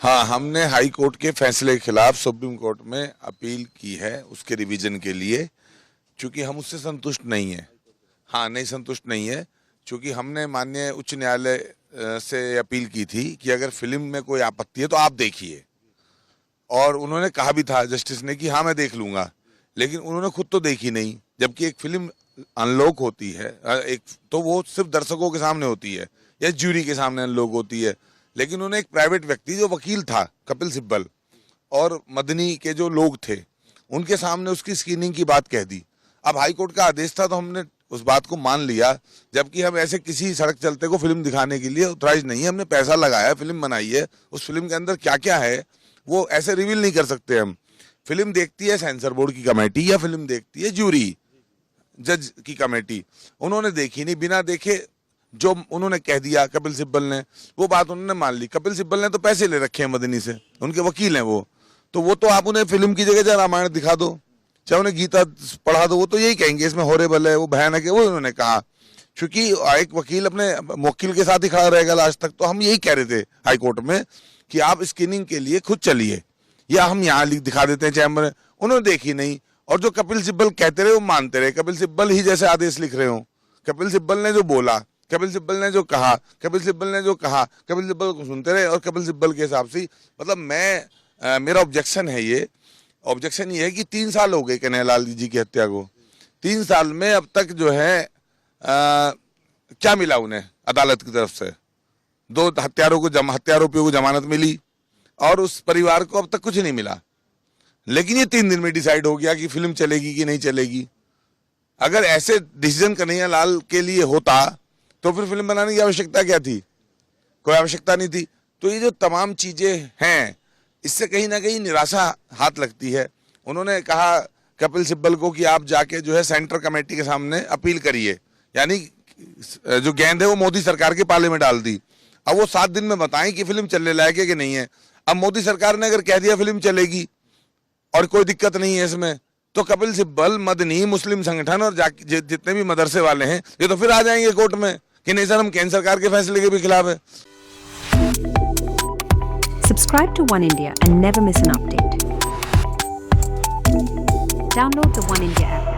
हाँ, हमने high court के फैसले के खिलाफ सुप्रीम कोर्ट में अपील की है उसके रिवीजन के लिए, क्योंकि हम उससे संतुष्ट नहीं है। हाँ, नहीं संतुष्ट नहीं है, क्योंकि हमने माननीय उच्च न्यायालय से अपील की थी कि अगर फिल्म में कोई आपत्ति है तो आप देखिए, और उन्होंने कहा भी था जस्टिस ने कि हाँ मैं देख लूंगा, लेकिन उन्होंने खुद तो देखी नहीं। जबकि एक फिल्म अनलॉक होती है एक तो वो सिर्फ दर्शकों के सामने होती है या ज्यूरी के सामने अनलॉक होती है, लेकिन उन्होंने एक प्राइवेट व्यक्ति जो वकील था कपिल सिब्बल और मदनी के जो लोग थे उनके सामने उसकी स्क्रीनिंग की बात कह दी। अब हाई कोर्ट का आदेश था तो हमने उस बात को मान लिया, जबकि हम ऐसे किसी सड़क चलते को फिल्म दिखाने के लिए ऑथराइज नहीं है। हमने पैसा लगाया, फिल्म बनाई है, उस फिल्म के अंदर क्या क्या है वो ऐसे रिवील नहीं कर सकते हम। फिल्म देखती है सेंसर बोर्ड की कमेटी या फिल्म देखती है ज्यूरी जज की कमेटी। उन्होंने देखी नहीं, बिना देखे जो उन्होंने कह दिया कपिल सिब्बल ने वो बात उन्होंने मान ली। कपिल सिब्बल ने तो पैसे ले रखे हैं मदनी से, उनके वकील हैं वो तो आप उन्हें फिल्म की जगह चाहे रामायण दिखा दो, चाहे उन्हें गीता पढ़ा दो, वो तो यही कहेंगे इसमें हॉरेबल है, वो भयानक है, वो उन्होंने कहा। क्योंकि एक वकील अपने वकील के साथ ही खड़ा रहेगा लास्ट तक। तो हम यही कह रहे थे हाई कोर्ट में कि आप स्क्रीनिंग के लिए खुद चलिए या हम यहाँ दिखा देते हैं चैम्बर में। उन्होंने देखी नहीं, और जो कपिल सिब्बल कहते रहे वो मानते रहे। कपिल सिब्बल ही जैसे आदेश लिख रहे हो, कपिल सिब्बल ने जो बोला, कपिल सिब्बल ने जो कहा, कपिल सिब्बल ने जो कहा, कपिल सिब्बल को सुनते रहे और कपिल सिब्बल के हिसाब से मतलब मेरा ऑब्जेक्शन है ये है कि 3 साल हो गए कन्हैयालाल जी की हत्या को। 3 साल में अब तक जो है क्या मिला उन्हें अदालत की तरफ से? 2 हत्यारोपियों को जमानत मिली और उस परिवार को अब तक कुछ नहीं मिला। लेकिन ये 3 दिन में डिसाइड हो गया कि फिल्म चलेगी कि नहीं चलेगी। अगर ऐसे डिसीजन कन्हैयालाल के लिए होता तो फिर फिल्म बनाने की आवश्यकता क्या थी? कोई आवश्यकता नहीं थी। तो ये जो तमाम चीजें हैं इससे कहीं ना कहीं निराशा हाथ लगती है। उन्होंने कहा कपिल सिब्बल को कि आप जाके जो है सेंट्रल कमेटी के सामने अपील करिए, यानी जो गेंद है वो मोदी सरकार के पाले में डाल दी। अब वो 7 दिन में बताएं कि फिल्म चलने लायक है कि नहीं है। अब मोदी सरकार ने अगर कह दिया फिल्म चलेगी और कोई दिक्कत नहीं है इसमें, तो कपिल सिब्बल, मदनी, मुस्लिम संगठन और जितने भी मदरसे वाले हैं ये तो फिर आ जाएंगे कोर्ट में कि नहीं सर हम केंद्र सरकार के फैसले के भी खिलाफ है। Subscribe to One India and never miss an update. Download the One India app.